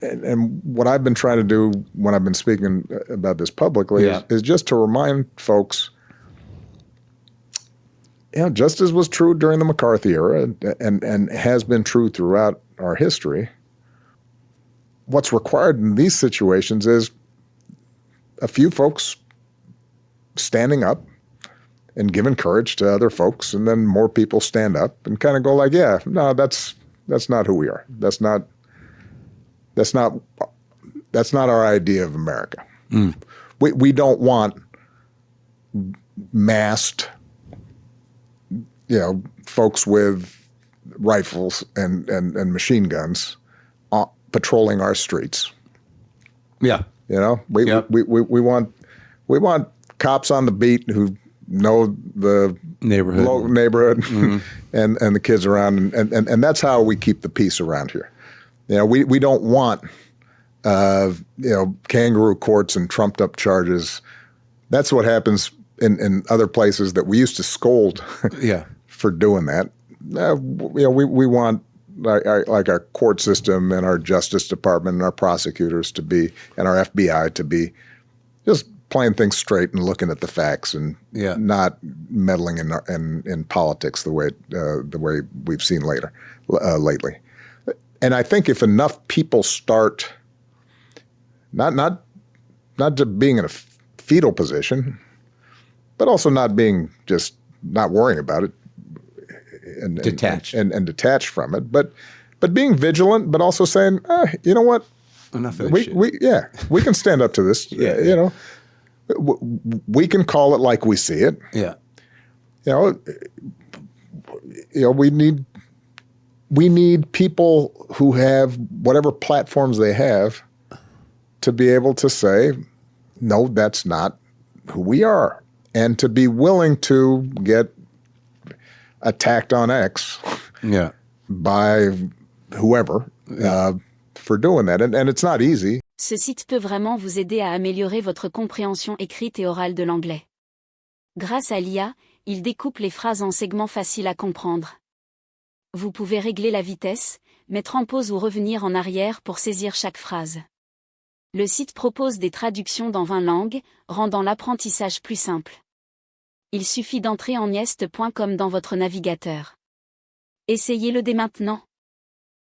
And what I've been trying to do when I've been speaking about this publicly is just to remind folks, just as was true during the McCarthy era and has been true throughout our history, what's required in these situations is a few folks standing up and giving courage to other folks, and then more people stand up and kind of go like, yeah, no, that's not who we are. That's not our idea of America. We don't want masked, folks with rifles and machine guns patrolling our streets. Yeah. We want cops on the beat who know the neighborhood and the kids around, and that's how we keep the peace around here. We don't want kangaroo courts and trumped up charges. That's what happens in other places that we used to scold for doing that. We want like our court system and our Justice Department and our prosecutors to be, and our FBI to be, just playing things straight and looking at the facts and not meddling in politics the way we've seen lately. And I think if enough people start not just being in a fetal position, but also not worrying about it and detached from it, but being vigilant, but also saying, you know what, enough of this shit. We can stand up to this. We can call it like we see it. We need people who have whatever platforms they have to be able to say, no, that's not who we are, and to be willing to get attacked on X by whoever for doing that. And it's not easy. Ce site peut vraiment vous aider à améliorer votre compréhension écrite et orale de l'anglais. Grâce à l'IA, il découpe les phrases en segments faciles à comprendre. Vous pouvez régler la vitesse, mettre en pause ou revenir en arrière pour saisir chaque phrase. Le site propose des traductions dans 20 langues, rendant l'apprentissage plus simple. Il suffit d'entrer en niest.com dans votre navigateur. Essayez-le dès maintenant.